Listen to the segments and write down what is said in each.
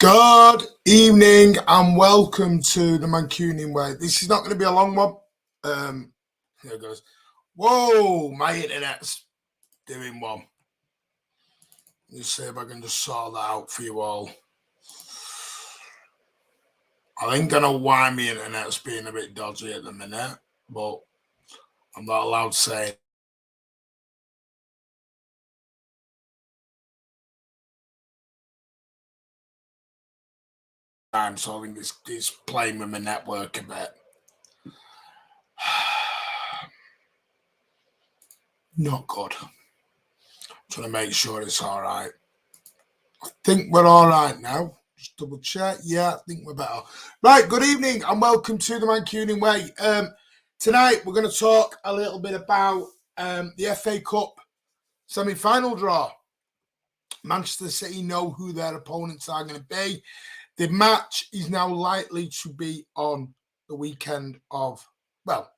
Good evening and welcome to the Mancunian way. This is not going to be a long one. Here it goes. Whoa, my internet's doing one. Let's see if I can just sort that out for you all. I think I know why my internet's being a bit dodgy at the minute, but I'm not allowed to say it. So I think it's playing with my network a bit. Not good. I'm trying to make sure it's all right. I think we're all right now. Just double check. Yeah, I think we're better. Right, good evening and welcome to the Mancunian way. Tonight we're going to talk a little bit about the FA Cup semi-final draw. Manchester City know who their opponents are going to be. The match is now likely to be on the weekend of, well,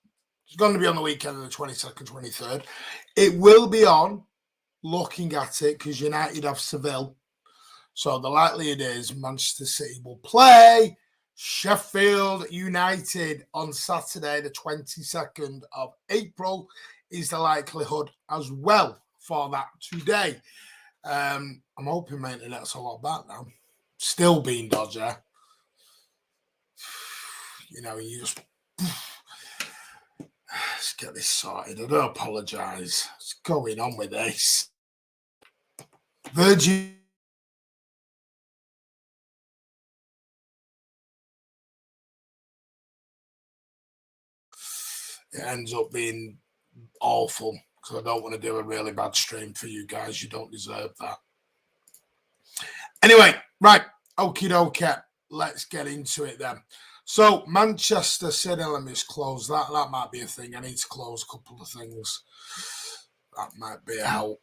it's going to be on the weekend of the 22nd, 23rd. It will be on, looking at it, because United have Seville. So the likelihood is Manchester City will play Sheffield United on Saturday, the 22nd of April, is the likelihood as well for that today. I'm hoping my internet's a lot better now. Still being dodgy. You know, you just... Let's get this sorted. I do apologise. What's going on with this? Virgin... It ends up being awful because I don't want to do a really bad stream for you guys. You don't deserve that. Anyway, right. Okie dokie. Let's get into it then. So, Manchester City, let me just close that. That might be a thing. I need to close a couple of things. That might be a help.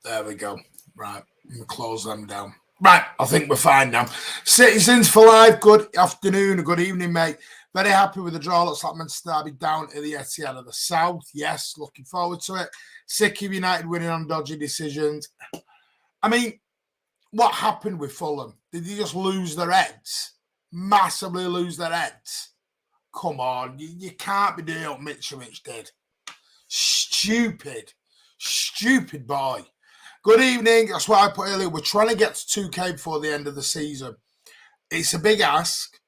There we go. Right. I'm going to close them down. Right. I think we're fine now. Citizens for life. Good afternoon. Good evening, mate. Very happy with the draw. Looks like Manchester Derby down to the Etihad of the South. Yes, looking forward to it. Sick of United winning on dodgy decisions. I mean, what happened with Fulham? Did they just lose their heads? Massively lose their heads? Come on, you can't be doing what Mitrovic did. Stupid boy. Good evening. That's what I put earlier. We're trying to get to 2K before the end of the season. It's a big ask.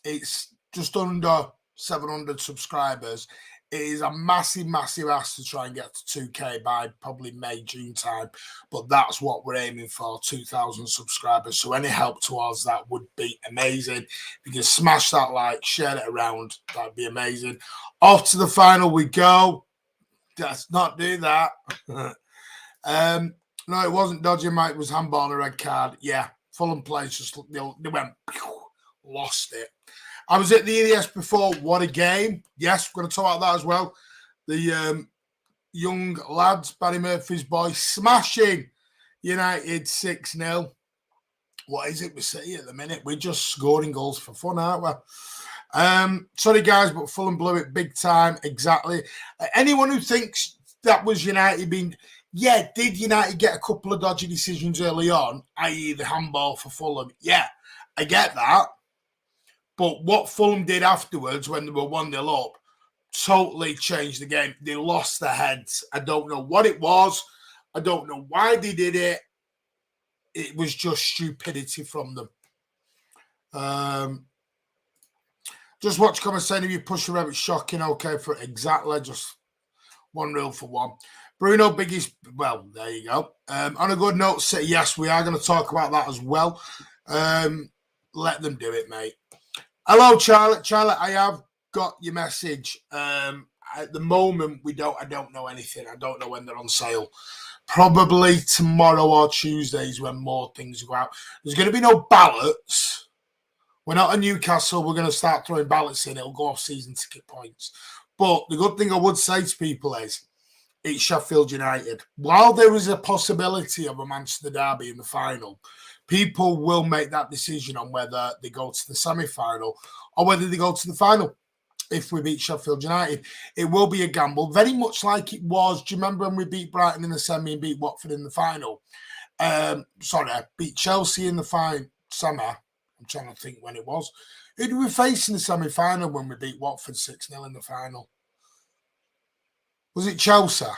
It's just under 700 subscribers. It is a massive ask to try and get to 2K by probably May, June time. But that's what we're aiming for, 2,000 subscribers. So any help towards that would be amazing. If you can smash that like, share it around, that'd be amazing. Off to the final we go. Let's not do that. No, it wasn't dodgy, Mike. It was handball and a red card. Yeah, Fulham players just, they went, lost it. I was at the EDS before. What a game. Yes, we're going to talk about that as well. The young lads, Barry Murphy's boy, smashing United 6-0. What is it with City at the minute? We're just scoring goals for fun, aren't we? Sorry, guys, but Fulham blew it big time. Exactly. Anyone who thinks that was United being... Yeah, did United get a couple of dodgy decisions early on, i.e. the handball for Fulham? Yeah, I get that. But what Fulham did afterwards when they were 1-0 up totally changed the game. They lost their heads. I don't know what it was. I don't know why they did it. It was just stupidity from them. Just watch comments saying if you push your rabbit, shocking. Okay, for exactly. Just one rule for one. Bruno, biggest. Well, there you go. On a good note, City, yes, we are going to talk about that as well. Let them do it, mate. Hello, Charlotte. Charlotte, I have got your message. At the moment, I don't know anything. I don't know when they're on sale. Probably tomorrow or Tuesday is when more things go out. There's going to be no ballots. We're not at Newcastle. We're going to start throwing ballots in. It'll go off season ticket points. But the good thing I would say to people is it's Sheffield United. While there is a possibility of a Manchester Derby in the final, people will make that decision on whether they go to the semi-final or whether they go to the final. If we beat Sheffield United, it will be a gamble, very much like it was. Do you remember when we beat Brighton in the semi and beat Watford in the final? beat Chelsea in the semi. I'm trying to think when it was. Who did we face in the semi-final when we beat Watford 6-0 in the final? Was it Chelsea? I'm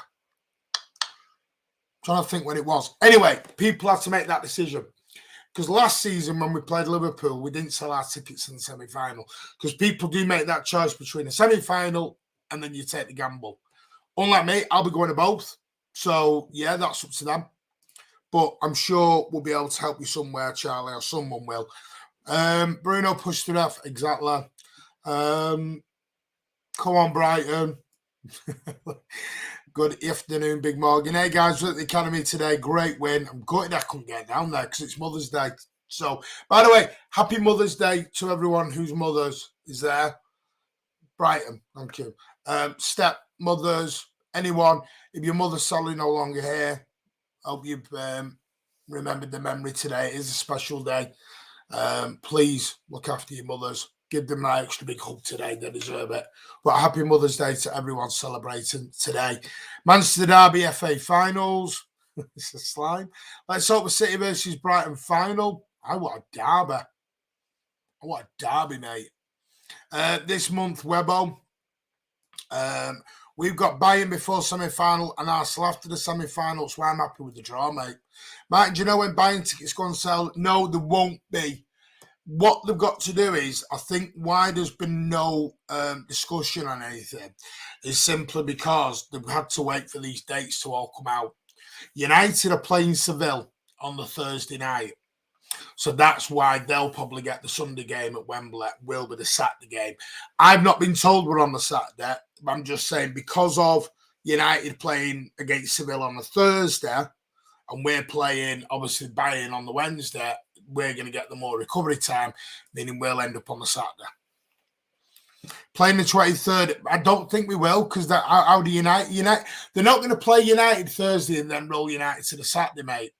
trying to think when it was. Anyway, people have to make that decision. Because last season when we played Liverpool, we didn't sell our tickets in the semi-final. Because people do make that choice between a semi-final and then you take the gamble. Unlike me, I'll be going to both. So, yeah, that's up to them. But I'm sure we'll be able to help you somewhere, Charlie, or someone will. Bruno pushed it off. Exactly. Come on, Brighton. Good afternoon, Big Morgan. Hey, guys, we're at the Academy today. Great win. I'm gutted I couldn't get down there because it's Mother's Day. So, by the way, happy Mother's Day to everyone whose mothers is there. Brighton, thank you. Stepmothers, anyone. If your mother's sadly no longer here, hope you've remembered the memory today. It is a special day. Please look after your mothers. Give them an extra big hug today. They deserve it. But happy Mother's Day to everyone celebrating today. Manchester Derby FA Finals. It's a slime. Let's hope the City versus Brighton final. I want a derby. I want a derby, mate. This month, Webbo. We've got Bayern before semi-final and Arsenal after the semi-final, so I'm happy with the draw, mate. Mike, do you know when Bayern tickets go on sale? No, there won't be. What they've got to do is, I think why there's been no discussion on anything is simply because they've had to wait for these dates to all come out. United are playing Seville on the Thursday night. So that's why they'll probably get the Sunday game at Wembley, will be the Saturday game. I've not been told we're on the Saturday. I'm just saying because of United playing against Seville on the Thursday and we're playing, obviously, Bayern on the Wednesday, we're going to get the more recovery time, meaning we'll end up on the Saturday. Playing the 23rd, I don't think we will because how do United? They're not going to play United Thursday and then roll United to the Saturday, mate.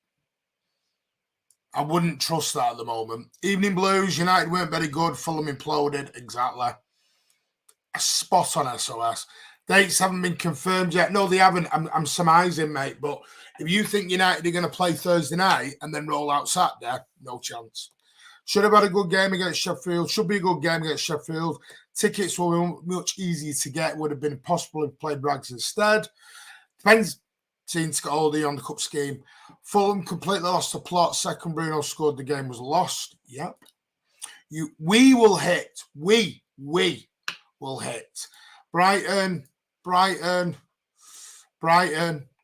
I wouldn't trust that at the moment. Evening Blues, United weren't very good. Fulham imploded. Exactly. A spot on SOS. Dates haven't been confirmed yet. No, they haven't. I'm surmising, mate. But if you think United are going to play Thursday night and then roll out Saturday, no chance. Should have had a good game against Sheffield. Should be a good game against Sheffield. Tickets will be much easier to get. Would have been possible if played Rags instead. Depends. Team to get all the on the cup scheme. Fulham completely lost the plot. Second Bruno scored. The game was lost. Yep. We will hit. We will hit. Brighton.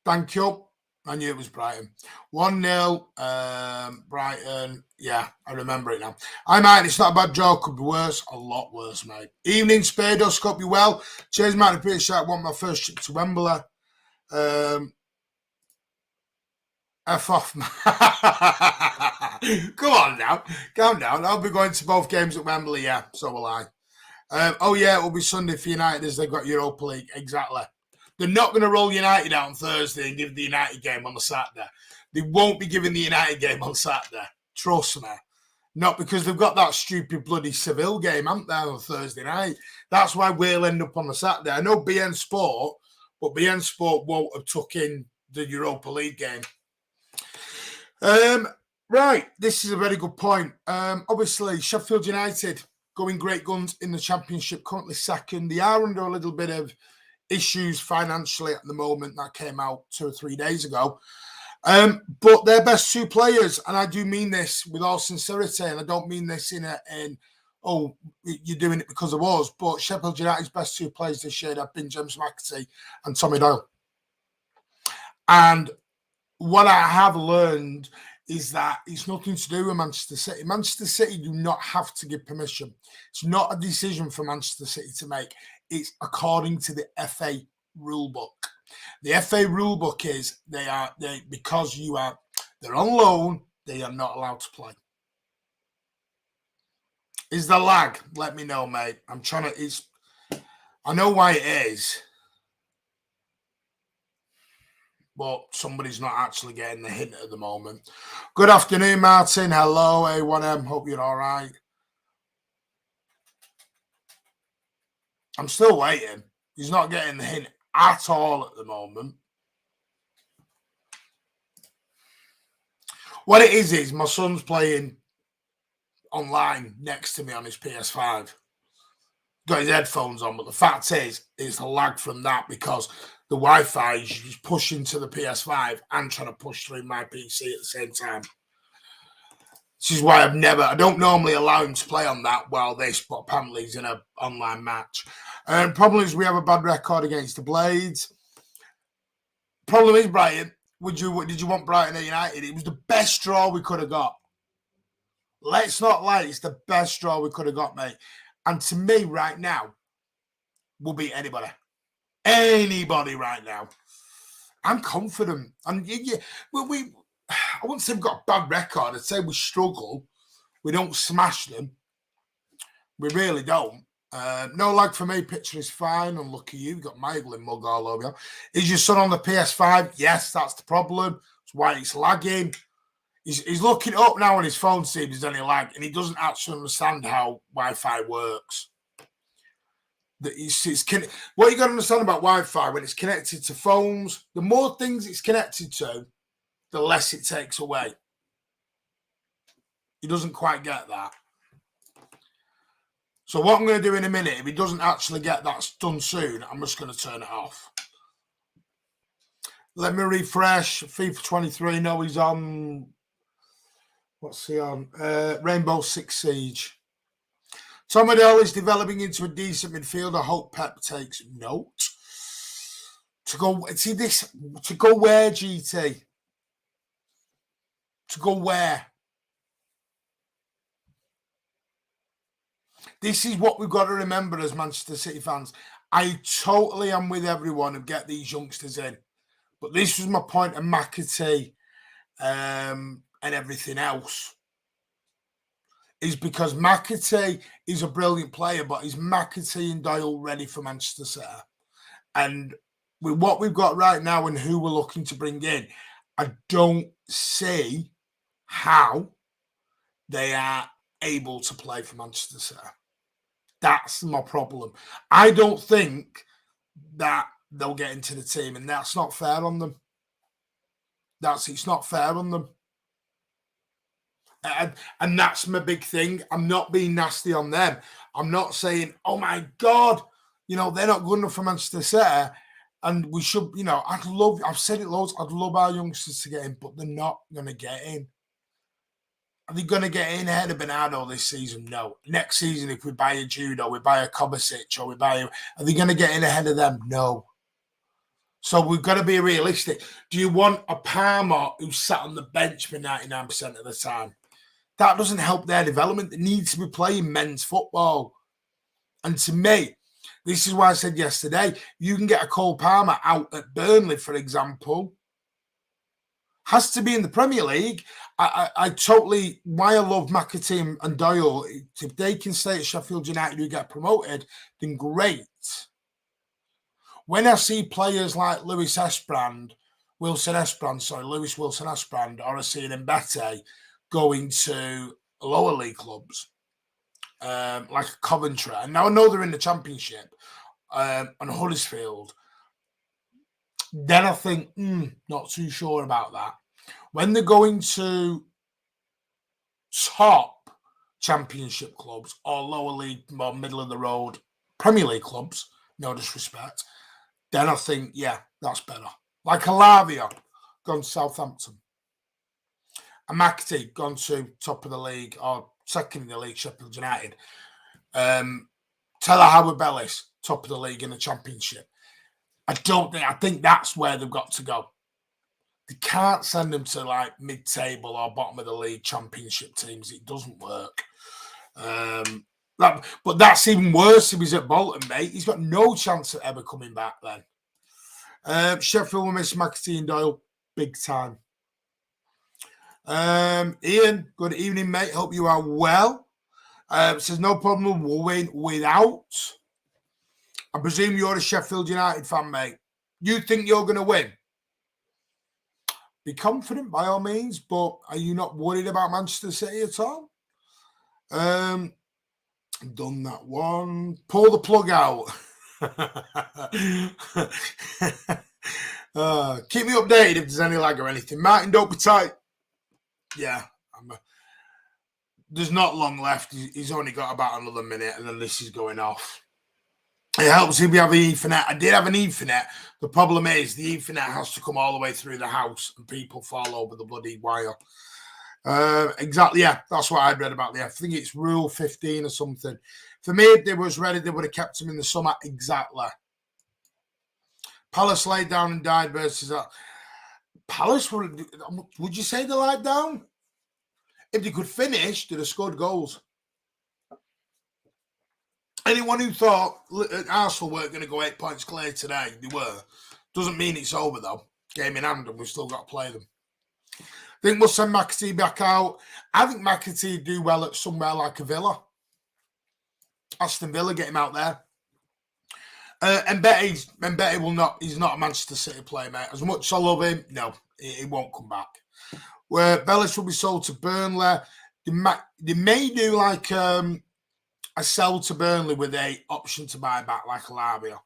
Thank you. I knew it was Brighton. 1-0. Brighton. Yeah, I remember it now. I might. It's not a bad draw. Could be worse. A lot worse, mate. Evening, Spados. Hope you well. Cheers, Matt. Appreciate I want my first trip to Wembley. F off. Come on now. Calm down. I'll be going to both games at Wembley, yeah. So will I. Oh, yeah, it will be Sunday for United as they've got Europa League. Exactly. They're not going to roll United out on Thursday and give the United game on the Saturday. They won't be giving the United game on Saturday. Trust me. Not because they've got that stupid bloody Seville game, haven't they, on Thursday night. That's why we'll end up on the Saturday. I know BN Sport, but BN Sport won't have took in the Europa League game. Right, this is a very good point. Obviously, Sheffield United going great guns in the Championship, currently second. They are under a little bit of issues financially at the moment. That came out 2 or 3 days ago. But their best two players, and I do mean this with all sincerity, and I don't mean this in you're doing it because of us, but Sheffield United's best two players this year have been James McAtee and Tommy Doyle. And what I have learned is that it's nothing to do with Manchester City. Manchester City do not have to give permission. It's not a decision for Manchester City to make. It's according to the FA rule book. The FA rule book is because they're on loan, they are not allowed to play. Is there lag? Let me know, mate. I know why it is. But somebody's not actually getting the hint at the moment. Good afternoon, Martin. Hello, A1M. Hope you're all right. I'm still waiting. He's not getting the hint at all at the moment. What it is my son's playing online next to me on his PS5. Got his headphones on, but the fact is, it's the lag from that because the Wi-Fi is just pushing to the PS5 and trying to push through my PC at the same time. This is why I don't normally allow him to play on that while this, but apparently he's in an online match. Problem is we have a bad record against the Blades. Problem is, Brighton, did you want Brighton at United? It was the best draw we could have got. Let's not lie, it's the best draw we could have got, mate. And to me, right now, we'll beat anybody. Anybody right now. I'm confident. And I wouldn't say we've got a bad record. I'd say we struggle. We don't smash them. We really don't. No lag for me. Picture is fine. Unlucky you. You've got my ugly mug all over you. Is your son on the PS5? Yes, that's the problem. That's why it's lagging. He's looking up now on his phone to see if there's any lag, and he doesn't actually understand how Wi-Fi works. What you got to understand about Wi-Fi, when it's connected to phones, the more things it's connected to, the less it takes away. He doesn't quite get that. So what I'm going to do in a minute, if he doesn't actually get that done soon, I'm just going to turn it off. Let me refresh. FIFA 23, no, he's on... What's he on? Rainbow Six Siege. Tom Adele is developing into a decent midfielder. Hope Pep takes note. To go where, GT? To go where? This is what we've got to remember as Manchester City fans. I totally am with everyone who get these youngsters in. But this was my point of McAtee and everything else. Is because McAtee is a brilliant player, but is McAtee and Doyle ready for Manchester City? And with what we've got right now and who we're looking to bring in, I don't see how they are able to play for Manchester City. That's my problem. I don't think that they'll get into the team, and that's not fair on them. It's not fair on them. And that's my big thing. I'm not being nasty on them. I'm not saying, oh my God, they're not good enough for Manchester City. And we should, I've said it loads, I'd love our youngsters to get in, but they're not going to get in. Are they going to get in ahead of Bernardo this season? No. Next season, if we buy a Jude or we buy a Kovacic or are they going to get in ahead of them? No. So we've got to be realistic. Do you want a Palmer who sat on the bench for 99% of the time? That doesn't help their development. They need to be playing men's football. And to me, this is why I said yesterday, you can get a Cole Palmer out at Burnley, for example. Has to be in the Premier League. I totally, why I love McAtee and Doyle, if they can stay at Sheffield United who get promoted, then great. When I see players like Lewis Wilson Esbrand, or I see an Mbete going to lower league clubs, like Coventry, and now I know they're in the Championship, and Huddersfield, then I think, not too sure about that. When they're going to top Championship clubs or lower league, more middle of the road Premier League clubs, no disrespect, then I think, yeah, that's better. Like Alavia, gone to Southampton. And McAtee, gone to top of the league or second in the league, Sheffield United. Taylor Howard-Bellis, top of the league in the Championship. I think that's where they've got to go. They can't send them to like mid-table or bottom of the league Championship teams. It doesn't work. But that's even worse if he's at Bolton, mate. He's got no chance of ever coming back then. Sheffield will miss McAtee and Doyle big time. Ian, good evening, mate. Hope you are well. Says no problem. We'll win without. I presume you're a Sheffield United fan, mate. You think you're going to win? Be confident by all means, but are you not worried about Manchester City at all? Done that one. Pull the plug out. Keep me updated if there's any lag or anything. Martin, don't be tight. Yeah. There's not long left. He's only got about another minute, and then this is going off. It helps if we have an Ethernet. I did have an Ethernet. The problem is the Ethernet has to come all the way through the house, and people fall over the bloody wire. Exactly, yeah, that's what I'd read about the. I think it's Rule 15 or something. For me, if they was ready, they would have kept him in the summer. Exactly. Palace laid down and died versus that. Palace, would you say they laid down? If they could finish, they'd have scored goals. Anyone who thought Arsenal weren't going to go 8 points clear today, they were. Doesn't mean it's over, though. Game in hand, and we've still got to play them. I think we'll send McAtee back out. I think McAtee would do well at somewhere like a Villa. Aston Villa, get him out there. And Betty will not. He's not a Manchester City player, mate. As much as I love him, no, he won't come back. Where Bellis will be sold to Burnley. They may do like a sell to Burnley with a option to buy back, like Alabia.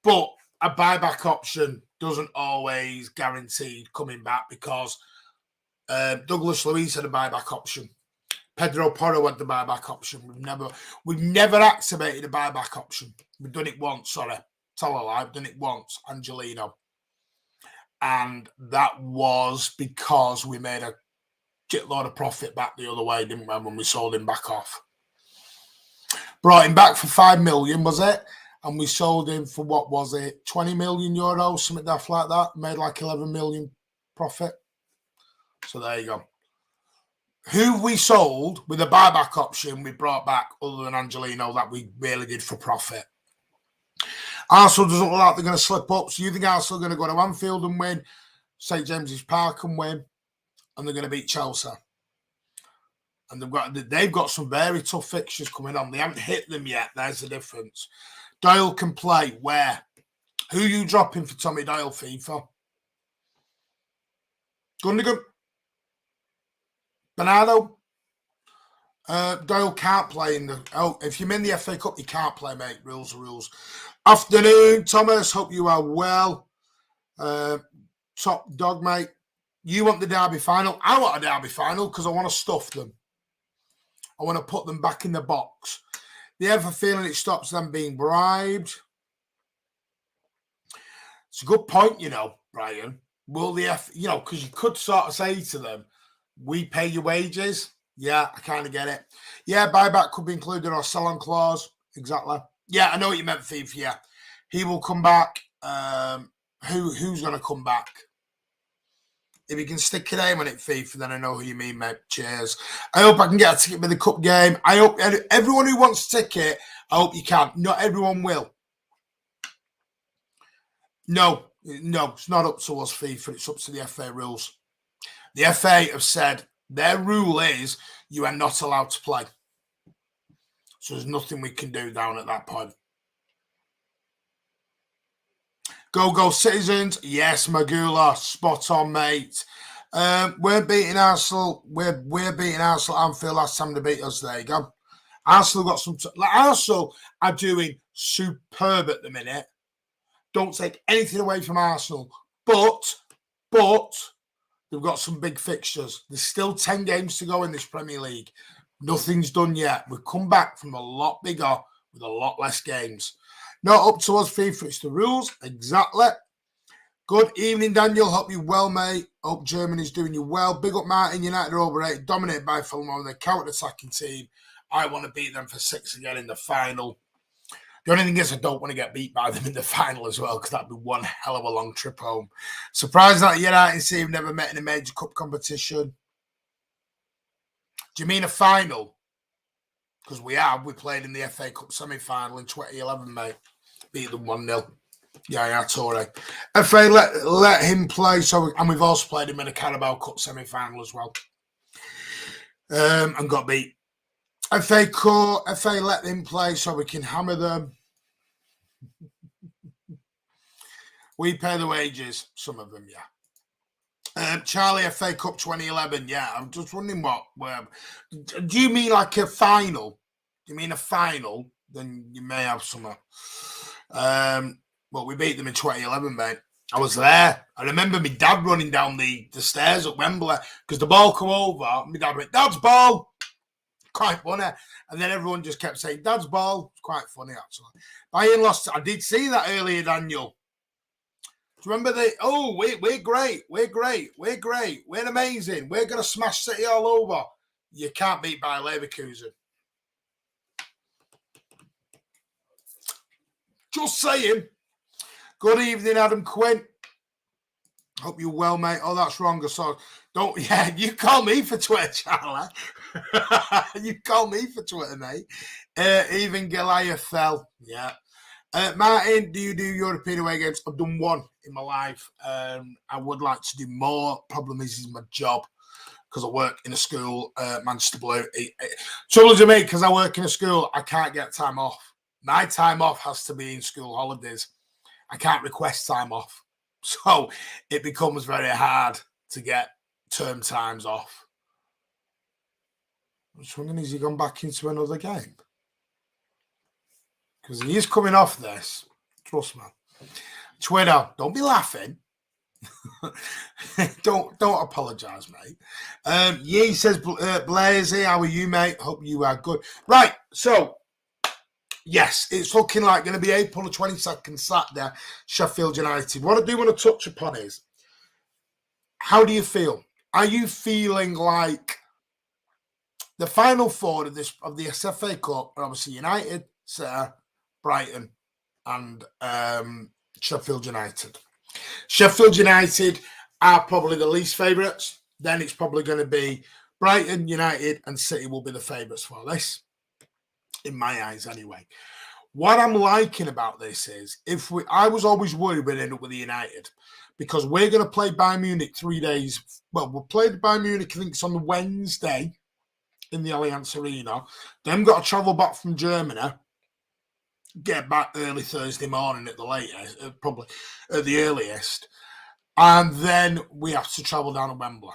But a buyback option doesn't always guarantee coming back, because Douglas Luiz had a buyback option. Pedro Porro had the buyback option. We've never activated a buyback option. We've done it once, sorry. Tell a lie, we've done it once, Angelino. And that was because we made a shitload of profit back the other way, didn't we, when we sold him back off. Brought him back for 5 million, was it? And we sold him for, what was it, 20 million euros, something like that. Made like 11 million profit. So there you go. Who we sold with a buyback option we brought back other than Angelino that we really did for profit. Arsenal doesn't look like they're going to slip up. So you think Arsenal are going to go to Anfield and win, St James's Park and win, and they're going to beat Chelsea. And they've got some very tough fixtures coming on. They haven't hit them yet. There's the difference. Doyle can play where? Who are you dropping for Tommy Doyle, FIFA? Gundogan? Bernardo? Doyle can't play in the... Oh, if you're in the FA Cup, you can't play, mate. Rules are rules. Afternoon, Thomas. Hope you are well. Top dog, mate. You want the derby final? I want a derby final because I want to stuff them. I want to put them back in the box. Do you ever feeling it stops them being bribed? It's a good point, Brian. Will the because you could sort of say to them, we pay your wages. Yeah, I kind of get it. Yeah, buyback could be included or sell-on clause. Exactly. Yeah, I know what you meant, Thief. Yeah. He will come back. Who's going to come back? If you can stick a name on it, Thief, then I know who you mean, mate. Cheers. I hope I can get a ticket for the cup game. I hope everyone who wants a ticket, I hope you can. Not everyone will. No, it's not up to us, FIFA. It's up to the FA rules. The FA have said their rule is you are not allowed to play. So there's nothing we can do down at that point. Go Citizens. Yes, Magula. Spot on, mate. We're beating Arsenal. We're beating Arsenal at Anfield last time they beat us. There you go. Arsenal got some... Arsenal are doing superb at the minute. Don't take anything away from Arsenal. But they've got some big fixtures. There's still 10 games to go in this Premier League. Nothing's done yet. We've come back from a lot bigger with a lot less games. Not up to us, FIFA. It's the rules. Exactly. Good evening, Daniel. Hope you're well, mate. Hope Germany's doing you well. Big up, Martin. United are overrated. Dominated by Fulham. They're counter-attacking team. I want to beat them for 6 again in the final. The only thing is I don't want to get beat by them in the final as well, because that'd be one hell of a long trip home. Surprised that United team have never met in a major cup competition. Do you mean a final? Because we have. We played in the FA Cup semi-final in 2011, mate. Beat them 1-0. Yeah, Torre. FA let him play, and we've also played him in a Carabao Cup semi-final as well. And got beat. FA let him play so we can hammer them. We pay the wages, some of them, yeah. Charlie, FA Cup 2011, yeah. I'm just wondering do you mean like a final? Do you mean a final? Then you may have some. Well, we beat them in 2011, mate. I was there. I remember my dad running down the stairs at Wembley because the ball come over. My dad went, "Dad's ball." Quite funny. And then everyone just kept saying, "Dad's ball." It's quite funny, actually. Bayern lost. I did see that earlier, Daniel. Do you remember we're great. We're great. We're great. We're amazing. We're going to smash City all over. You can't beat Bayer Leverkusen. Just saying. Good evening, Adam Quinn. Hope you're well, mate. Oh, that's wrong. So don't. Yeah, you call me for Twitter, Charlie. You call me for Twitter, mate. Even Goliath fell. Yeah. Martin, do you do European away games? I've done one in my life. I would like to do more. Problem is my job because I work in a school, Manchester Blue. Trouble to me because I work in a school, I can't get time off. My time off has to be in school holidays. I can't request time off. So it becomes very hard to get term times off. I'm just wondering, has he gone back into another game? Because he is coming off this. Trust me. Twitter, don't be laughing. don't apologise, mate. He says, Blazy, how are you, mate? Hope you are good. Right, so, yes, it's looking like going to be April the 22nd, Saturday, Sheffield United. What I do want to touch upon is, how do you feel? Are you feeling like the final four of the SFA Cup are obviously United, City, Brighton, and Sheffield United? Sheffield United are probably the least favourites. Then it's probably going to be Brighton, United, and City will be the favourites for this, in my eyes anyway. What I'm liking about this is, I was always worried we'd end up with the United because we're going to play Bayern Munich 3 days. Well, we'll play the Bayern Munich, I think it's on the Wednesday in the Allianz Arena. Then we've got to travel back from Germany, get back early Thursday morning at the latest, probably at the earliest, and then we have to travel down to Wembley.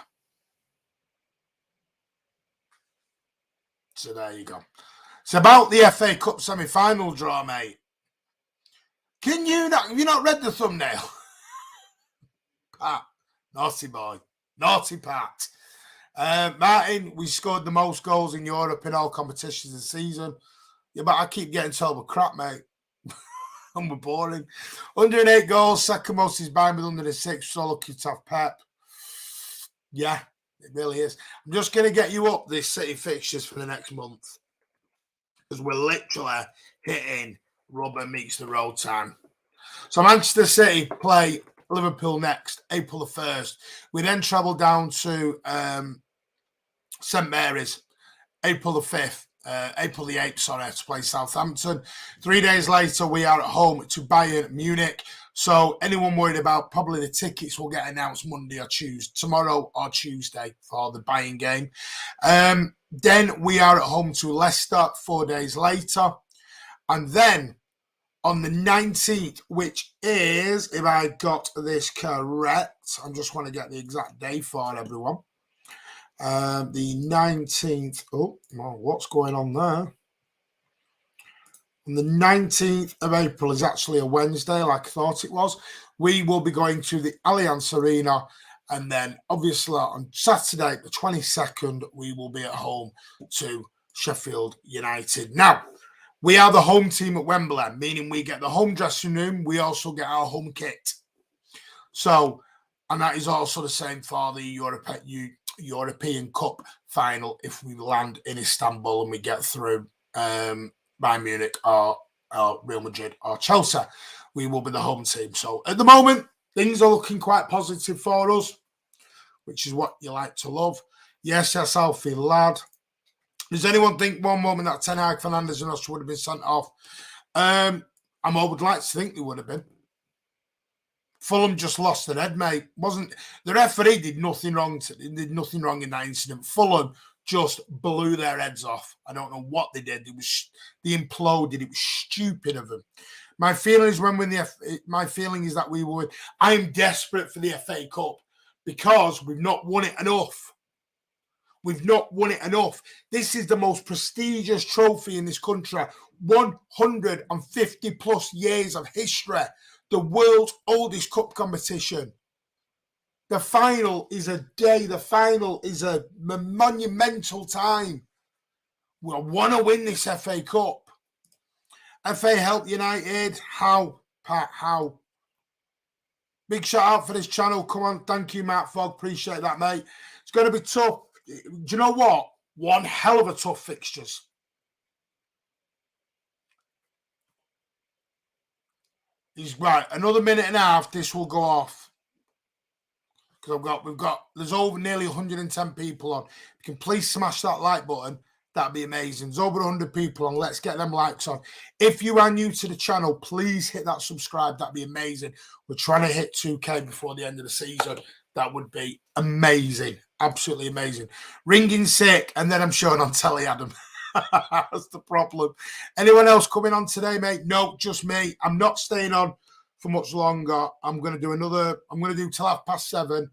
So there you go. It's about the FA Cup semi-final draw, mate. Have you not read the thumbnail? Pat, naughty boy, naughty Pat. Martin, we scored the most goals in Europe in all competitions this season. Yeah, but I keep getting told we're crap, mate. And we're boring. 108 goals, second most is Bayern with 106. So lucky to have Pep. Yeah, it really is. I'm just going to get you up this City fixtures for the next month because we're literally hitting rubber meets the road time. So Manchester City play Liverpool next, April the 1st. We then travel down to St Mary's, April the 8th, to play Southampton. 3 days later, we are at home to Bayern Munich. So anyone worried about probably the tickets will get announced Monday or Tuesday, tomorrow or Tuesday for the Bayern game. Then we are at home to Leicester 4 days later. And then on the 19th, which is, if I got this correct, I just want to get the exact day for everyone. The 19th, what's going on there? On the 19th of April is actually a Wednesday, like I thought it was. We will be going to the Allianz Arena, and then obviously on Saturday, the 22nd, we will be at home to Sheffield United. Now, we are the home team at Wembley, meaning we get the home dressing room. We also get our home kit. So, and that is also the same for the European Cup final if we land in Istanbul and we get through Bayern Munich or Real Madrid or Chelsea. We will be the home team. So at the moment, things are looking quite positive for us, which is what you like to love. Yes, Alfie lad. Does anyone think one moment that Ten Hag, Fernandes and us would have been sent off? I would like to think they would have been. Fulham just lost their head, mate. The referee did nothing wrong in that incident. Fulham just blew their heads off. I don't know what they did. They imploded. It was stupid of them. My feeling is that we would. I'm desperate for the FA Cup because we've not won it enough. We've not won it enough. This is the most prestigious trophy in this country. 150 plus years of history the world's oldest cup competition. The final is a day. The final is a monumental time. We want to win this FA Cup. FA help United. How, Pat? How? Big shout out for this channel. Come on. Thank you, Matt Fogg. Appreciate that, mate. It's going to be tough. Do you know what? One hell of a tough fixtures. He's right. Another minute and a half. This will go off. Because there's over nearly 110 people on. If you can please smash that like button, that'd be amazing. There's over 100 people on. Let's get them likes on. If you are new to the channel, please hit that subscribe. That'd be amazing. We're trying to hit 2K before the end of the season. That would be amazing. Absolutely amazing. Ringing sick, and then I'm showing on telly, Adam. That's the problem. Anyone else coming on today, mate? No, just me. I'm not staying on for much longer. I'm going to do till 7:30,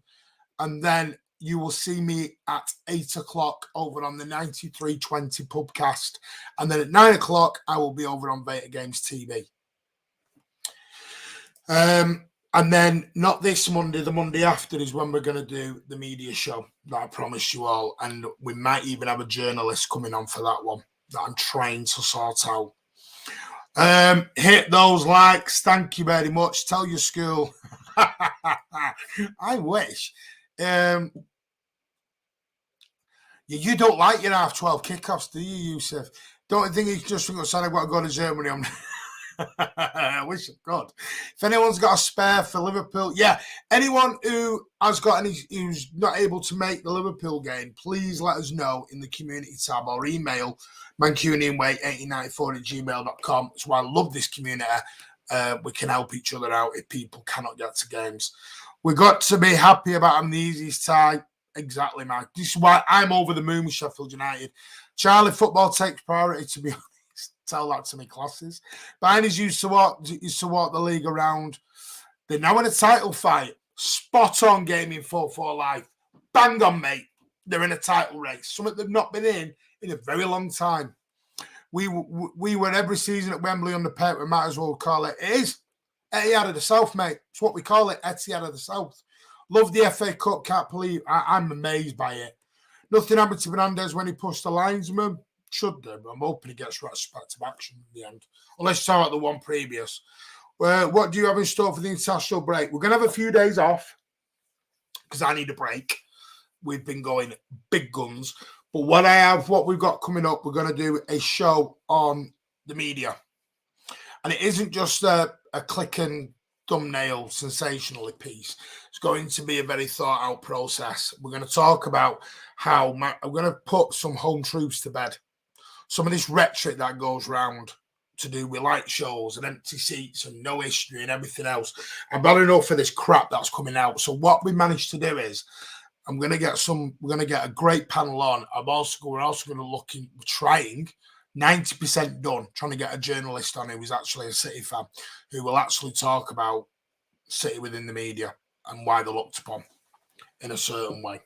and then you will see me at 8 o'clock over on the 9320 pubcast. And then at 9 o'clock, I will be over on Beta Games TV. And then not this Monday, the Monday after is when we're going to do the media show that I promised you all. And we might even have a journalist coming on for that one that I'm trying to sort out. Hit those likes. Thank you very much. Tell your school. I wish. You don't like your half-12 kickoffs, do you, Yusuf? Don't think you just think I've got to go to Germany on. I wish I could. If anyone's got a spare for Liverpool, yeah. Anyone who has got who's not able to make the Liverpool game, please let us know in the community tab or email mancunianway8094@gmail.com. That's why I love this community. We can help each other out if people cannot get to games. We got to be happy about having the easiest tie. Exactly, Mike. This is why I'm over the moon with Sheffield United. Charlie, football takes priority, to be honest. Tell that to me, classes. Biners used to walk the league around. They're now in a title fight. Spot on gaming 4-4 live. Bang on, mate. They're in a title race. Something they've not been in a very long time. We were every season at Wembley on the paper. We might as well call it. It is Etihad of the South, mate. It's what we call it, Etihad of the South. Love the FA Cup. Can't believe I'm amazed by it. Nothing happened to Fernandez when he pushed the linesman. Should do, but I'm hoping he gets retrospective action in the end. Unless you out the one previous. What do you have in store for the international break? We're going to have a few days off because I need a break. We've been going big guns. But what we've got coming up, we're going to do a show on the media. And it isn't just a click and thumbnail sensationally piece. It's going to be a very thought out process. We're going to talk about how I'm going to put some home truths to bed. Some of this rhetoric that goes round to do with light shows and empty seats and no history and everything else. I've had enough of this crap that's coming out. So what we managed to do is we're going to get a great panel on. We're also going to look in trying 90% done, trying to get a journalist on who is actually a City fan who will actually talk about City within the media and why they're looked upon in a certain way.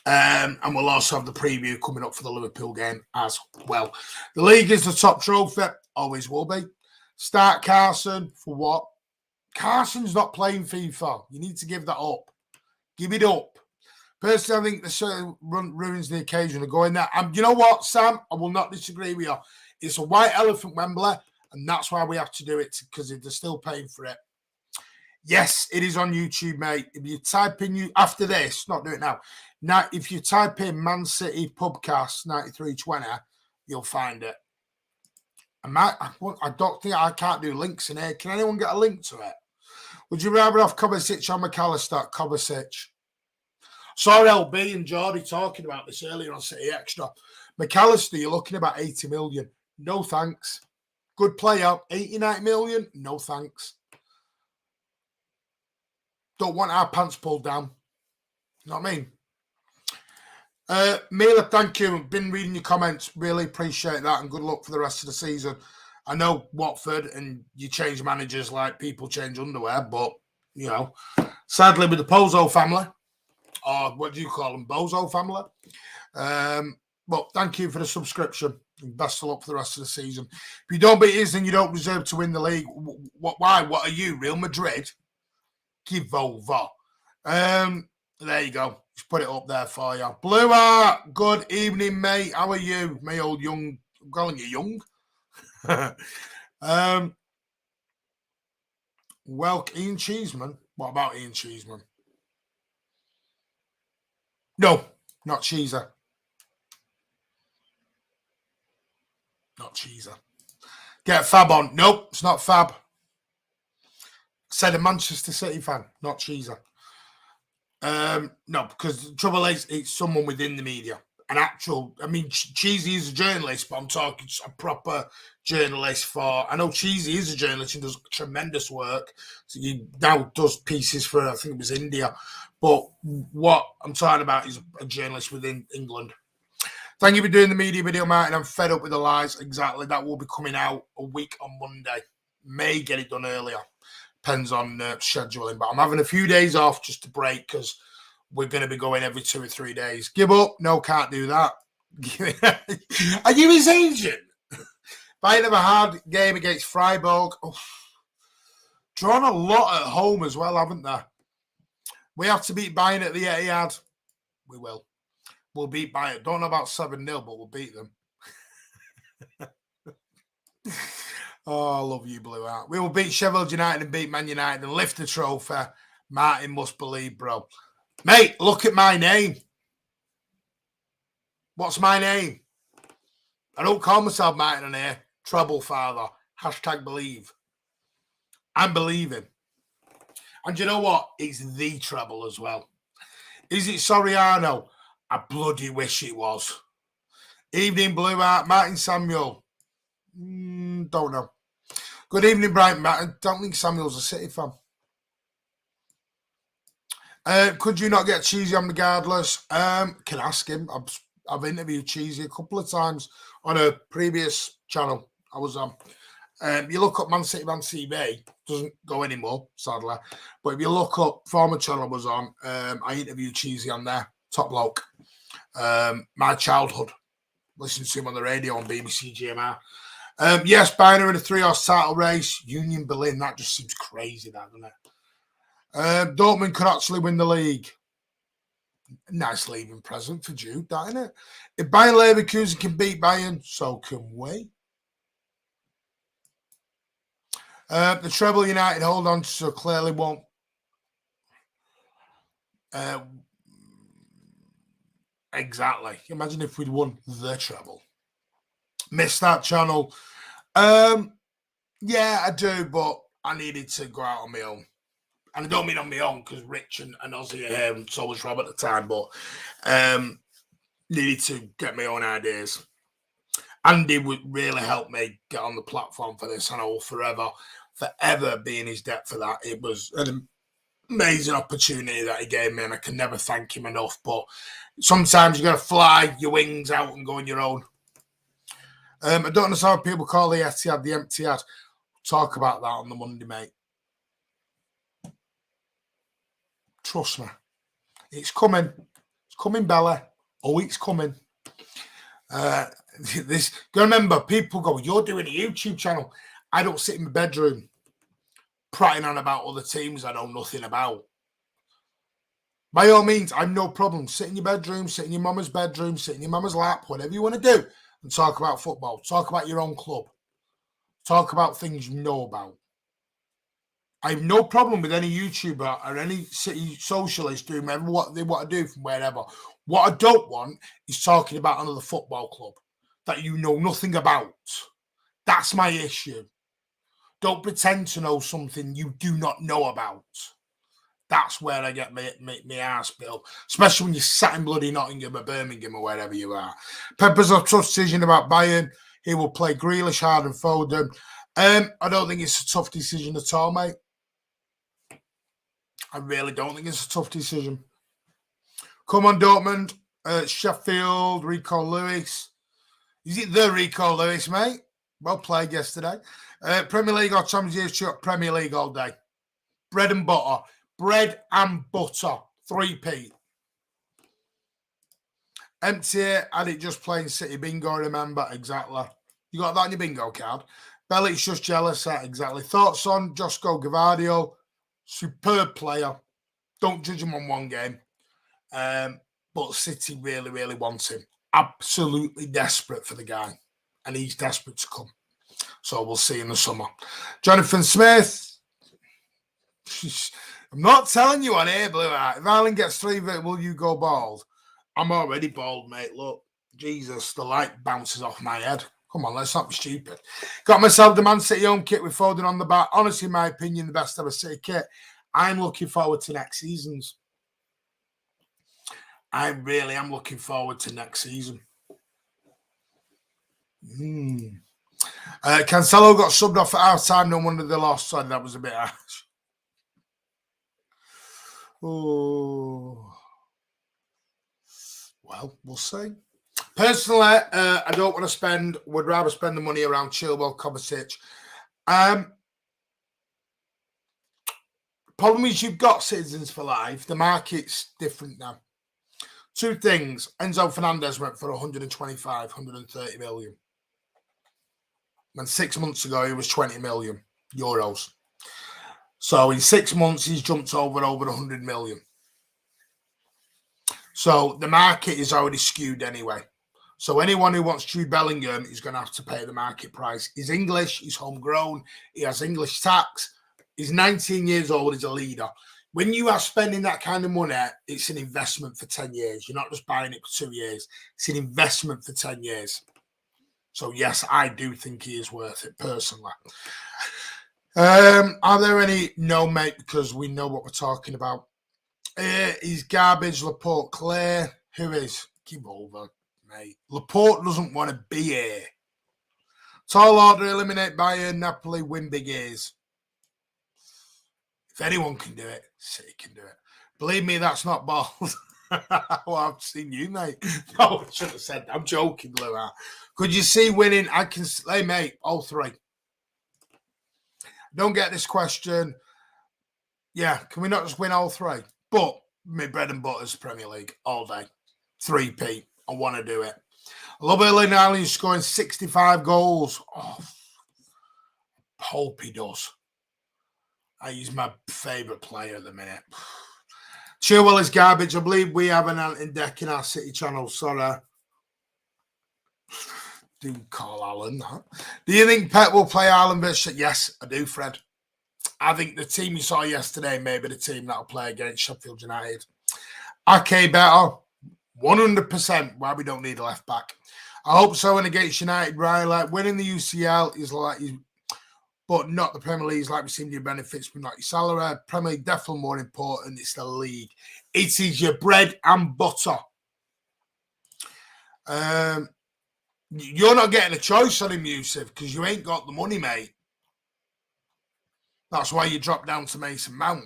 And we'll also have the preview coming up for the Liverpool game as well. The league is the top trophy, always will be. Start Carson for what? Carson's not playing FIFA. You need to give that up. Give it up. Personally, I think this ruins the occasion of going there. You know what, Sam? I will not disagree with you. It's a white elephant, Wembley, and that's why we have to do it, because they're still paying for it. Yes, it is on YouTube, mate. If you type in after this, not do it now. Now, if you type in Man City Pubcast 9320, you'll find it. I don't think I can't do links in here. Can anyone get a link to it? Would you rather have Kovacic or McAllister? Kovacic. Saw LB and Geordie talking about this earlier on City Extra. McAllister, you're looking about 80 million. No thanks. Good player. 80, 90 million? No thanks. Don't want our pants pulled down. You know what I mean? Mila, thank you. Been reading your comments. Really appreciate that, and good luck for the rest of the season. I know Watford and you change managers like people change underwear, but, you know, sadly with the Pozo family, or what do you call them, Bozo family, But thank you for the subscription. And best of luck for the rest of the season. If you don't beat us, then you don't deserve to win the league. Why? What are you, Real Madrid? Give over. There you go. Just put it up there for you. Blue Art, good evening, mate. How are you? My old young, I'm calling you young. Well, Ian Cheeseman. What about Ian Cheeseman? No, not Cheeser. Not Cheeser. Get Fab on. Nope, it's not Fab. Said a Manchester City fan, not Cheeser. No, because the trouble is, it's someone within the media. An actual, I mean, Cheesy is a journalist, but I'm talking a proper journalist for, I know Cheesy is a journalist and does tremendous work. So he now does pieces for, I think it was India. But what I'm talking about is a journalist within England. Thank you for doing the media video, Martin. I'm fed up with the lies. Exactly. That will be coming out a week on Monday. May get it done earlier. Depends on scheduling. But I'm having a few days off just to break because we're going to be going every 2 or 3 days. Give up? No, can't do that. Are you his agent? Bayern have a hard game against Freiburg. Oh. Drawn a lot at home as well, haven't they? We have to beat Bayern at the Etihad. We will. We'll beat Bayern. Don't know about 7-0, but we'll beat them. Oh, I love you, Blue Art. We will beat Sheffield United and beat Man United and lift the trophy. Martin must believe, bro. Mate, look at my name. What's my name? I don't call myself Martin on here. Trouble Father. Hashtag believe. I'm believing. And you know what? It's the treble as well. Is it Soriano? I bloody wish it was. Evening, Blue Art. Martin Samuel. Don't know. Good evening, Brian. I don't think Samuel's a City fan. Could you not get Cheesy on regardless? Can ask him. I've interviewed Cheesy a couple of times on a previous channel I was on. You look up Man City Man TV, doesn't go anymore, sadly. But if you look up former channel I was on, I interviewed Cheesy on there. Top bloke. My childhood. Listened to him on the radio on BBC GMR. Yes, Bayern in a 3-horse title race. Union Berlin. That just seems crazy, that, doesn't it? Dortmund could actually win the league. Nice leaving present for Jude, that, isn't it? If Bayern Leverkusen can beat Bayern, so can we. The treble United hold on to so clearly won't. Exactly. Imagine if we'd won the treble. Missed that channel. Yeah, I do, but I needed to go out on my own. And I don't mean on my own because Rich and Ozzy are here and so was Rob at the time, but needed to get my own ideas. Andy would really help me get on the platform for this, and I will forever be in his debt for that. It was an amazing opportunity that he gave me, and I can never thank him enough. But sometimes you got to fly your wings out and go on your own. I don't understand how people call the Etihad the empty ad. Talk about that on the Monday, mate. Trust me. It's coming. It's coming, Bella. Oh, it's coming. Remember, people go, you're doing a YouTube channel. I don't sit in my bedroom prattling on about other teams I know nothing about. By all means, I'm no problem. Sit in your bedroom, sit in your mama's bedroom, sit in your mama's lap, whatever you want to do, and talk about football. Talk about your own club. Talk about things you know about. I have no problem with any YouTuber or any city socialist doing what they want to do from wherever. What I don't want is talking about another football club that you know nothing about. That's my issue. Don't pretend to know something you do not know about. That's where I get my ass built, especially when you're sat in bloody Nottingham or Birmingham or wherever you are. Pepper's a tough decision about Bayern. He will play Grealish, hard and Foden. I don't think it's a tough decision at all, mate. I really don't think it's a tough decision. Come on, Dortmund. Sheffield, Rico Lewis. Is it the Rico Lewis, mate? Well played yesterday. Premier League or Champions League? Premier League all day. Bread and butter. Bread and butter. 3p. Empty it, had it just playing City Bingo, remember? Exactly. You got that on your bingo card. Bellick's just jealous. Exactly. Thoughts on Josko Gvardiol? Superb player. Don't judge him on one game. But City really, really want him. Absolutely desperate for the guy. And he's desperate to come. So we'll see in the summer. Jonathan Smith. I'm not telling you on here, Blue Eye. If Ireland gets 3 of it, will you go bald? I'm already bald, mate. Look, Jesus, the light bounces off my head. Come on, let's not be stupid. Got myself the Man City home kit with Foden on the back. Honestly, in my opinion, the best ever City kit. I'm looking forward to next season's. I really am looking forward to next season. Cancelo got subbed off at half time. No wonder they lost. Sorry, that was a bit harsh. Oh, well, we'll see. Personally, I don't want to spend. Would rather spend the money around Chilwell, Kovacic. Problem is, you've got citizens for life. The market's different now. 2 things. Enzo Fernandez went for 125, 130 million. And 6 months ago, he was 20 million euros. So in 6 months, he's jumped over 100 million. So the market is already skewed anyway. So anyone who wants Jude Bellingham is going to have to pay the market price. He's English, he's homegrown, he has English tax, he's 19 years old, he's a leader. When you are spending that kind of money, it's an investment for 10 years. You're not just buying it for 2 years. It's an investment for 10 years. So, yes, I do think he is worth it, personally. Are there any? No, mate, because we know what we're talking about. He's garbage, Laporte, Claire. Who is? Keep over, mate. Laporte doesn't want to be here. Tall order, eliminate Bayern, Napoli, win big ears. If anyone can do it, City can do it. Believe me, that's not balls. Well, I've seen you, mate. No, I should have said that. I'm joking, Blue Art. Could you see winning? I can say, mate, all 3. Don't get this question. Yeah, can we not just win all 3? But my bread and butter's Premier League all day. 3P. I want to do it. I love Erling Haaland scoring 65 goals. Oh, hope he does. He's my favourite player at the minute. Chilwell is garbage. I believe we have an Ant deck in our City channel. Sorry. Do call Alan that. Do you think Pep will play Ireland versus? Yes, I do, Fred. I think the team you saw yesterday may be the team that will play against Sheffield United. Ake better. 100% why we don't need a left back. I hope so. And against United, right? Like winning the UCL is like, but not the Premier League. Like we've seen your benefits, but not your salary. Premier League definitely more important. It's the league. It is your bread and butter. You're not getting a choice on him, Yusuf, because you ain't got the money, mate. That's why you drop down to Mason Mount.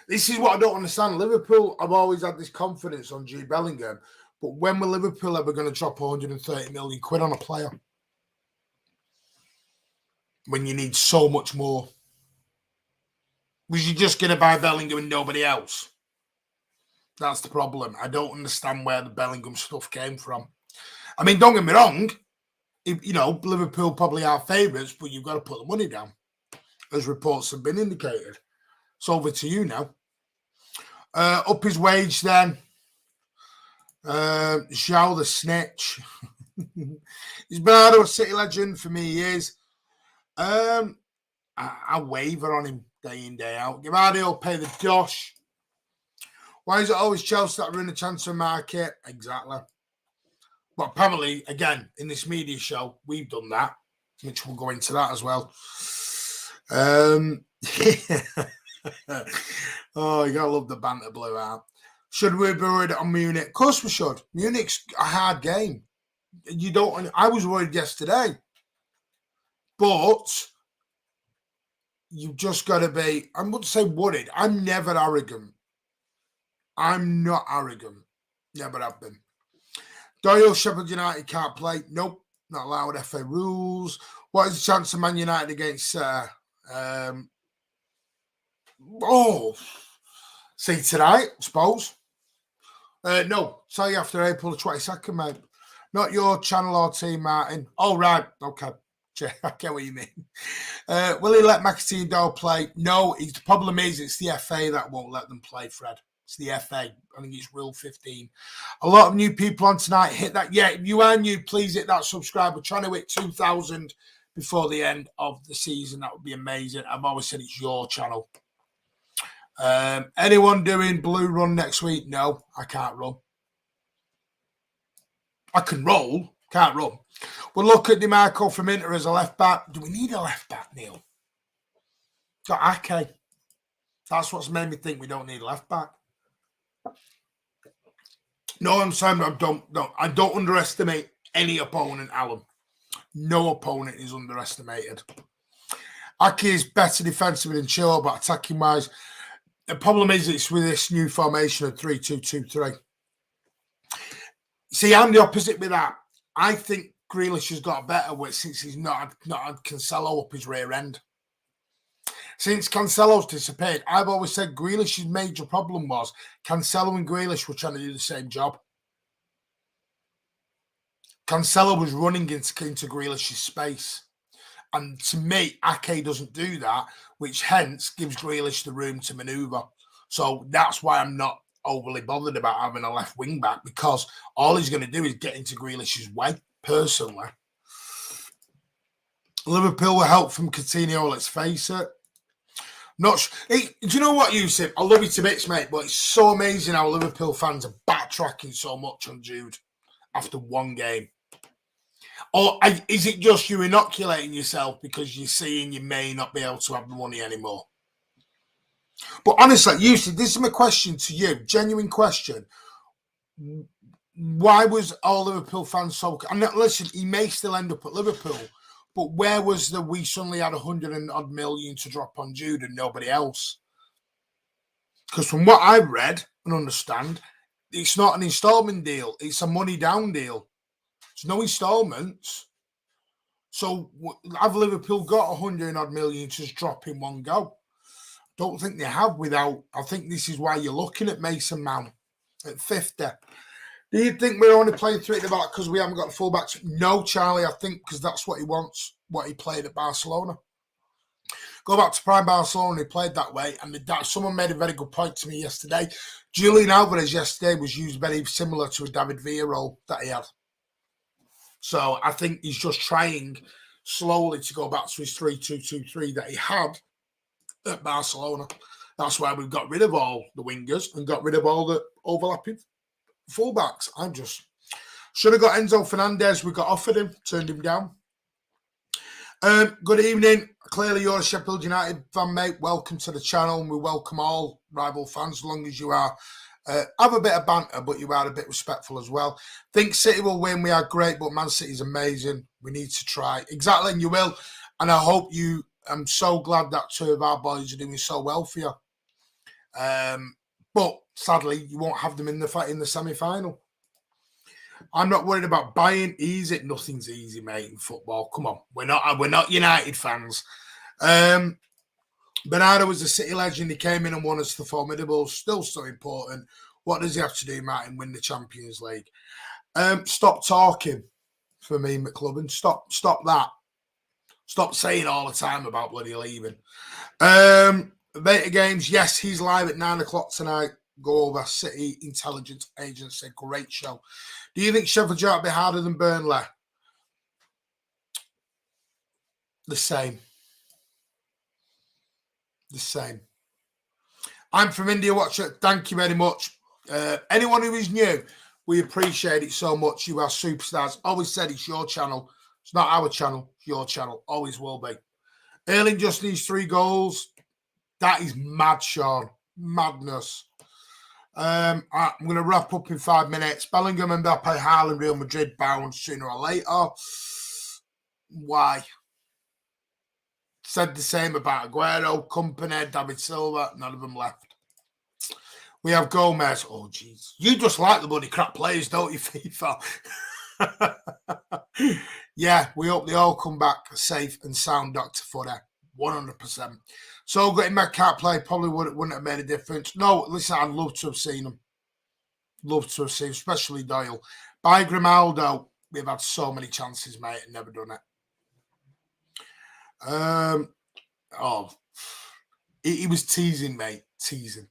This is what I don't understand. Liverpool, I've always had this confidence on Jude Bellingham, but when will Liverpool ever going to drop 130 million quid on a player? When you need so much more. Was you just going to buy Bellingham and nobody else? That's the problem. I don't understand where the Bellingham stuff came from. I mean, don't get me wrong. Liverpool probably are favourites, but you've got to put the money down, as reports have been indicated. It's over to you now. Up his wage then. Zhao the snitch. He's Bernardo, a City legend. For me, he is. I waver on him day in, day out. Gvardiol pay the dosh. Why is it always Chelsea that are in the transfer market? Exactly. But apparently, again, in this media show, we've done that, which we'll go into that as well. Oh, you gotta love the banter, Blue out. Should we be worried on Munich? Of course we should. Munich's a hard game. I was worried yesterday. But you've just got to be, I wouldn't say worried. I'm never arrogant. I'm not arrogant. Never have been. Doyle, Sheffield United can't play. Nope, not allowed. FA rules. What is the chance of Man United against see tonight, I suppose. No, tell you after April the 22nd, mate. Not your channel or team, Martin. Oh, right. Okay. I get what you mean. Will he let Mancunian play? No, the problem is it's the FA that won't let them play, Fred. It's the FA. I think it's Rule 15. A lot of new people on tonight. Hit that. Yeah, if you are new, please hit that subscribe. We're trying to hit 2,000 before the end of the season. That would be amazing. I've always said it's your channel. Anyone doing blue run next week? No, I can't run. I can roll, can't run. We'll look at DeMarco from Inter as a left back. Do we need a left back, Neil? Got Ake. That's what's made me think we don't need a left back. No, I'm saying I don't underestimate any opponent, Alan. No opponent is underestimated. Ake is better defensively than Chilwell, but attacking wise, the problem is it's with this new formation of 3-2-2-3. See, I'm the opposite with that. I think Grealish has got better with since he's not had Cancelo up his rear end. Since Cancelo's disappeared, I've always said Grealish's major problem was Cancelo and Grealish were trying to do the same job. Cancelo was running into Grealish's space. And to me, Ake doesn't do that, which hence gives Grealish the room to manoeuvre. So that's why I'm not overly bothered about having a left wing back, because all he's going to do is get into Grealish's way, personally. Liverpool will help from Coutinho, let's face it. Do you know what, Yusuf? I love you to bits, mate, but it's so amazing how Liverpool fans are backtracking so much on Jude after one game. Or is it just you inoculating yourself because you're seeing you may not be able to have the money anymore? But honestly, Yusuf, this is my question to you, genuine question. Why was all Liverpool fans so... And listen, he may still end up at Liverpool, but where was we suddenly had 100 and odd million to drop on Jude and nobody else? Because from what I've read and understand, it's not an instalment deal. It's a money down deal. There's no instalments. So have Liverpool got 100 and odd million to just drop in one go? Don't think they have without... I think this is why you're looking at Mason Mount at 50. Do you think we're only playing three at the back because we haven't got fullbacks? No, Charlie, I think because that's what he wants, what he played at Barcelona. Go back to prime Barcelona, he played that way. And someone made a very good point to me yesterday. Julian Alvarez yesterday was used very similar to a David Villa role that he had. So I think he's just trying slowly to go back to his 3-2-2-3 that he had at Barcelona. That's why we've got rid of all the wingers and got rid of all the overlapping fullbacks. I just should have got Enzo Fernandez. We got offered him, turned him down. Good evening. Clearly, you're a Sheffield United fan, mate. Welcome to the channel, and we welcome all rival fans, as long as you are. Have a bit of banter, but you are a bit respectful as well. Think City will win. We are great, but Man City's amazing. We need to try. Exactly, and you will. And I hope you... I'm so glad that two of our boys are doing so well for you. But sadly, you won't have them in the semi-final. I'm not worried about buying. Easy. Nothing's easy, mate, in football. Come on. We're not United fans. Bernardo was a City legend. He came in and won us the Formidables. Still so important. What does he have to do, Martin? Win the Champions League. Stop talking for me, McClubbin. Stop that. Stop saying all the time about bloody leaving. Beta Games, yes, he's live at 9 o'clock tonight. Go over City Intelligence Agency. Great show. Do you think Sheffield United will be harder than Burnley? The same. The same. I'm from India Watcher. Thank you very much. Anyone who is new, we appreciate it so much. You are superstars. Always said it's your channel. It's not our channel. It's your channel. Always will be. Erling just needs 3 goals. That is mad, Sean. Madness. I'm going to wrap up in 5 minutes. Bellingham, Mbappe, Haaland, Real Madrid bound sooner or later. Why? Said the same about Aguero, Company, David Silva. None of them left. We have Gomez. Oh, jeez. You just like the bloody crap players, don't you, FIFA? Yeah, we hope they all come back safe and sound, Dr. Footer. 100%. So getting back can't play probably wouldn't have made a difference. No, listen, I'd love to have seen them. love to have seen, especially Doyle. By Grimaldo, we've had so many chances, mate, and never done it. He was teasing, mate, teasing.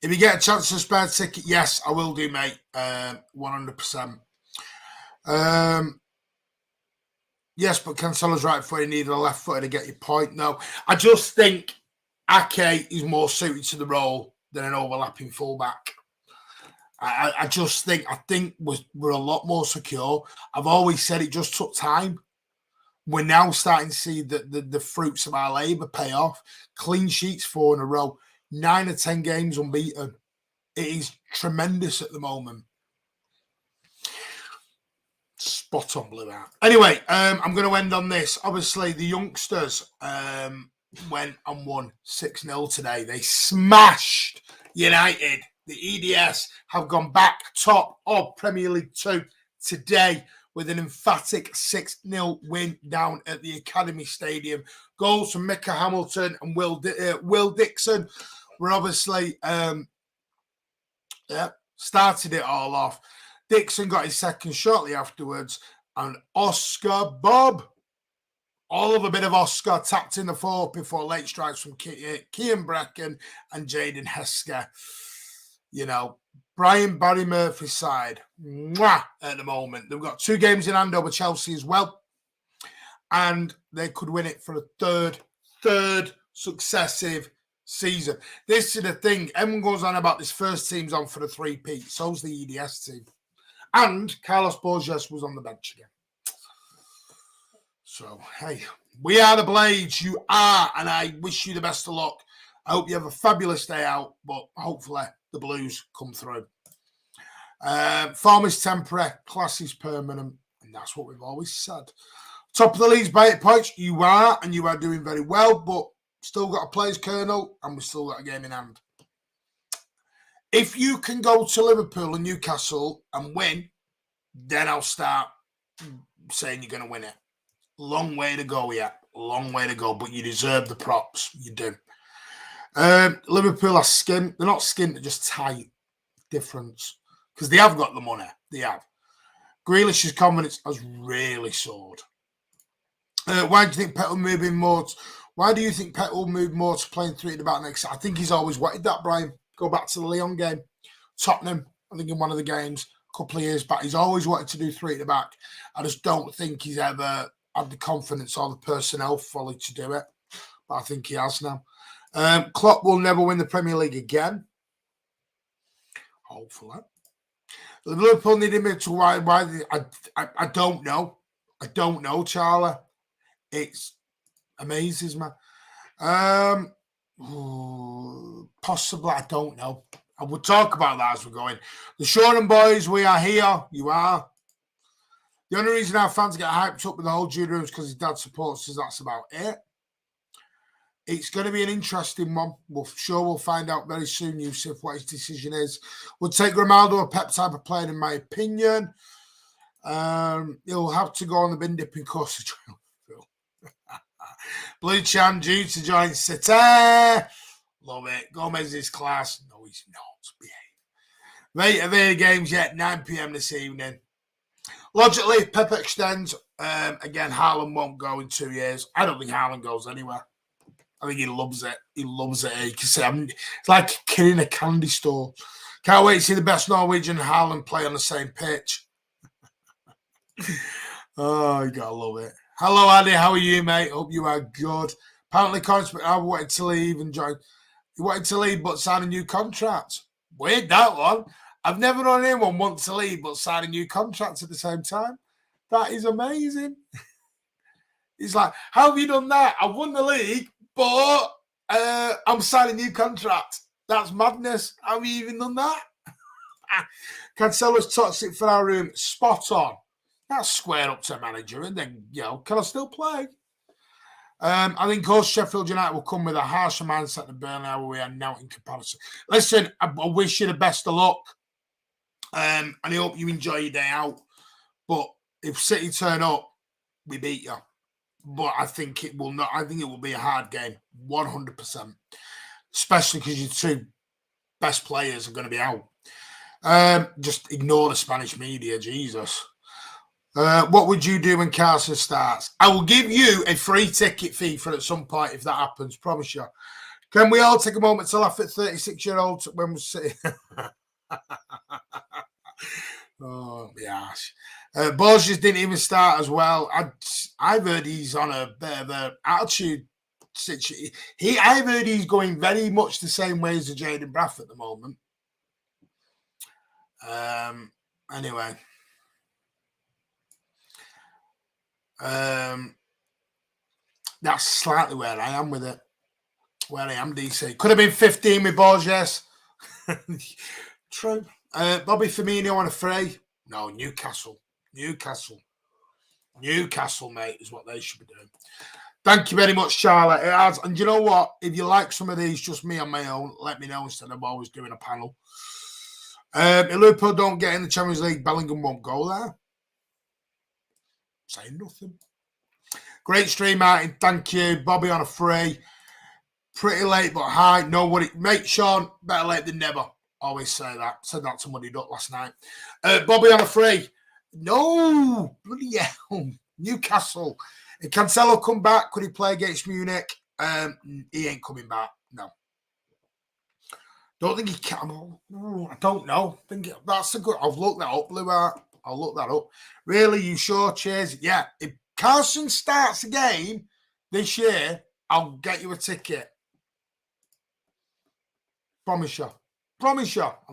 If you get a chance to spare ticket, yes, I will do, mate. 100%. Yes, but Cancelo's right foot. He needed a left footer to get your point. No, I just think Ake is more suited to the role than an overlapping fullback. I think we're a lot more secure. I've always said it just took time. We're now starting to see the fruits of our labour pay off. Clean sheets 4 in a row. 9 or 10 games unbeaten. It is tremendous at the moment. Spot on, Blue Out. Anyway, I'm going to end on this. Obviously, the youngsters went and won 6-0 today. They smashed United. The EDS have gone back top of Premier League 2 today with an emphatic 6-0 win down at the Academy Stadium. Goals from Micah Hamilton and Will Dixon were obviously started it all off. Dixon got his second shortly afterwards, and Oscar Bob, all of a bit of Oscar, tapped in the fourth before late strikes from Cian Brecken and Jaden Hesker. You know, Brian Barry Murphy's side, at the moment. They've got 2 games in hand over Chelsea as well, and they could win it for a third successive season. This is the thing. Everyone goes on about this first team's on for the 3-peat. So's the EDS team. And Carlos Borges was on the bench again. So, hey, we are the Blades. You are, and I wish you the best of luck. I hope you have a fabulous day out, but hopefully the Blues come through. Form is temporary, class is permanent, and that's what we've always said. Top of the league's by 8 points. You are, and you are doing very well, but still got a players' kernel, and we've still got a game in hand. If you can go to Liverpool and Newcastle and win, then I'll start saying you're going to win it. Long way to go yet. Long way to go, but you deserve the props. You do. Liverpool are skint. They're not skint, they're just tight. Difference. Because they have got the money. They have. Grealish's confidence has really soared. Why do you think Pep will move in more? Why do you think Pep will move more to playing 3 at the back next? I think he's always wanted that, Brian. Go back to the Lyon game. Tottenham, I think in one of the games a couple of years back, he's always wanted to do 3 at the back. I just don't think he's ever had the confidence or the personnel fully to do it. But I think he has now. Klopp will never win the Premier League again. Hopefully. Liverpool need him to why I don't know. I don't know, Charlie. It's amazes me. Possibly, I don't know. I will talk about that as we're going. The Shoreham boys, we are here. You are. The only reason our fans get hyped up with the whole Jude room is because his dad supports us. That's about it. It's going to be an interesting one. We'll find out very soon, Yusuf, what his decision is. We'll take Grimaldo, a Pep type of player, in my opinion. He'll have to go on the bin dipping course of trial. Blue Chan due to join City. Love it. Gomez is class. No, he's not. Behave. Rate of 8 games yet, 9 p.m. this evening. Logically, if Pep extends, again, Haaland won't go in 2 years. I don't think Haaland goes anywhere. I think he loves it. He loves it. You can say, it's like a kid in a candy store. Can't wait to see the best Norwegian and Haaland play on the same pitch. Oh, you gotta love it. Hello, Addy. How are you, mate? Hope you are good. Apparently, I wanted to leave and join. He wanted to leave but sign a new contract. Weird, that one. I've never known anyone want to leave but sign a new contract at the same time. That is amazing. He's like, how have you done that? I won the league, but I'm signing a new contract. That's madness. How have you even done that? Cancelo's toxic for our room. Spot on. That's square up to a manager. And then, can I still play? I think course Sheffield United will come with a harsher mindset than Burnley, where we are now in comparison. Listen, I wish you the best of luck. And I hope you enjoy your day out. But if City turn up, we beat you. But I think it will not. I think it will be a hard game, 100%. Especially because your 2 best players are going to be out. Just ignore the Spanish media, Jesus. What would you do when Carson starts? I will give you a free ticket fee for at some point if that happens, promise you. Can we all take a moment to laugh at 36-year-olds when we're sitting? Oh, gosh. Borges didn't even start as well. I've heard he's on a bit of an attitude situation. I've heard he's going very much the same way as Jaden Braff at the moment. Anyway. That's slightly where I am with it. Where I am, DC. Could have been 15 with Borges. True. Bobby Firmino on a free. No, Newcastle, mate, is what they should be doing. Thank you very much, Charlotte. It has, and you know what? If you like some of these, just me on my own, let me know instead of always doing a panel. If Liverpool don't get in the Champions League, Bellingham won't go there. Saying nothing. Great stream, Martin. Thank you. Bobby on a free. Pretty late, but high. Nobody. Mate, Sean, better late than never. Always say that. Said that to Money Duck last night. Bobby on a free. No. Bloody hell. Newcastle. If Cancelo come back, could he play against Munich? He ain't coming back. No. Don't think he can. I don't know. That's a good. I'll look that up, Blue Art. I'll look that up. Really? You sure? Cheers. Yeah. If Carson starts a game this year, I'll get you a ticket. Promise you on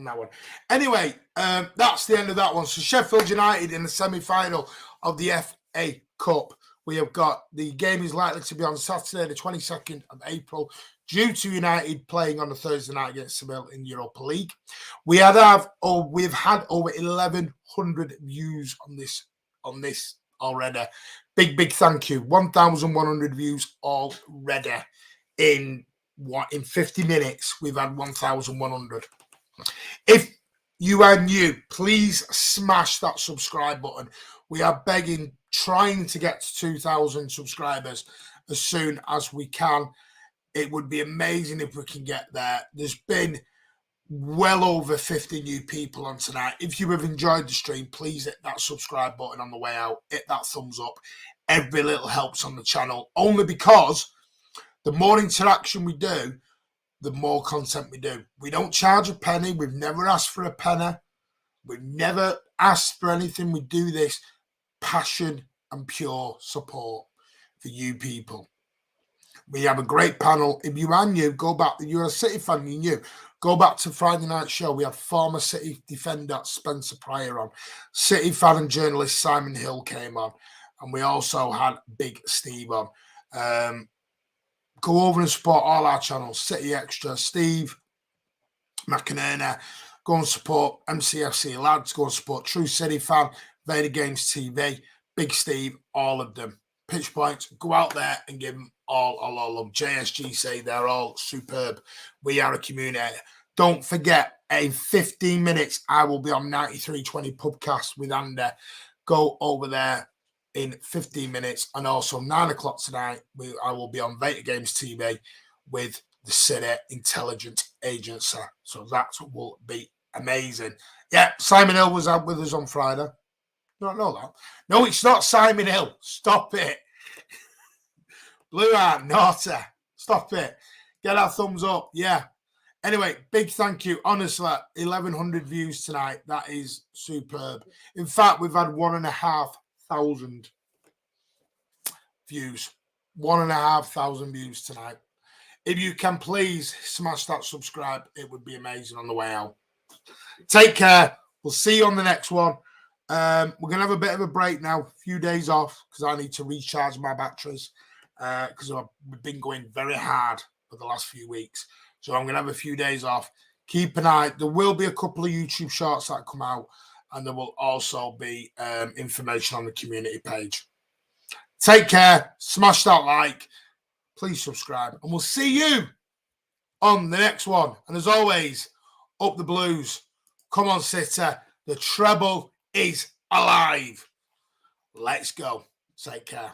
that one. Anyway, that's the end of that one. So Sheffield United in the semi-final of the FA Cup. We have got the game is likely to be on Saturday, the 22nd of April, due to United playing on a Thursday night against Seville in Europa League. We've had over 1,100 views on this already. Big thank you. 1,100 views already in 50 minutes. We've had 1,100. If you are new, please smash that subscribe button. We are begging, trying to get to 2,000 subscribers as soon as we can. It would be amazing if we can get there. There's been well over 50 new people on tonight. If you have enjoyed the stream, please hit that subscribe button on the way out. Hit that thumbs up. Every little helps on the channel, only because the more interaction we do, the more content we do. We don't charge a penny. We've never asked for a penny. We've never asked for anything. We do this passion and pure support for you people. We have a great panel. If you are new, go back. You're a City fan, you're new. Go back to Friday night show. We had former City defender Spencer Pryor on. City fan and journalist Simon Hill came on. And we also had Big Steve on. Go over and support all our channels. City Extra, Steve, Mancunian. Go and support MCFC Lads. Go and support True City Fan, Vader Games TV, Big Steve, all of them. Pitch Points, go out there and give them all love. JSG say they're all superb. We are a community. Don't forget, in 15 minutes, I will be on 9320 Pubcast with Andy. Go over there in 15 minutes. And also 9 o'clock tonight, I will be on Vader Games TV with the City Intelligence Agency. So that will be amazing. Yeah, Simon Hill was out with us on Friday. Don't know that. No, it's not Simon Hill. Stop it. Blue Art, naughty. Stop it. Get our thumbs up. Yeah. Anyway, big thank you. Honestly, 1,100 views tonight. That is superb. In fact, we've had 1,500 views. 1,500 views tonight. If you can please smash that subscribe, it would be amazing on the way out. Take care. We'll see you on the next one. We're going to have a bit of a break now, a few days off, because I need to recharge my batteries, because we've been going very hard for the last few weeks. So I'm going to have a few days off. Keep an eye. There will be a couple of YouTube shorts that come out, and there will also be information on the community page. Take care. Smash that like. Please subscribe. And we'll see you on the next one. And as always, up the Blues. Come on, City. The treble is alive. Let's go. Take care.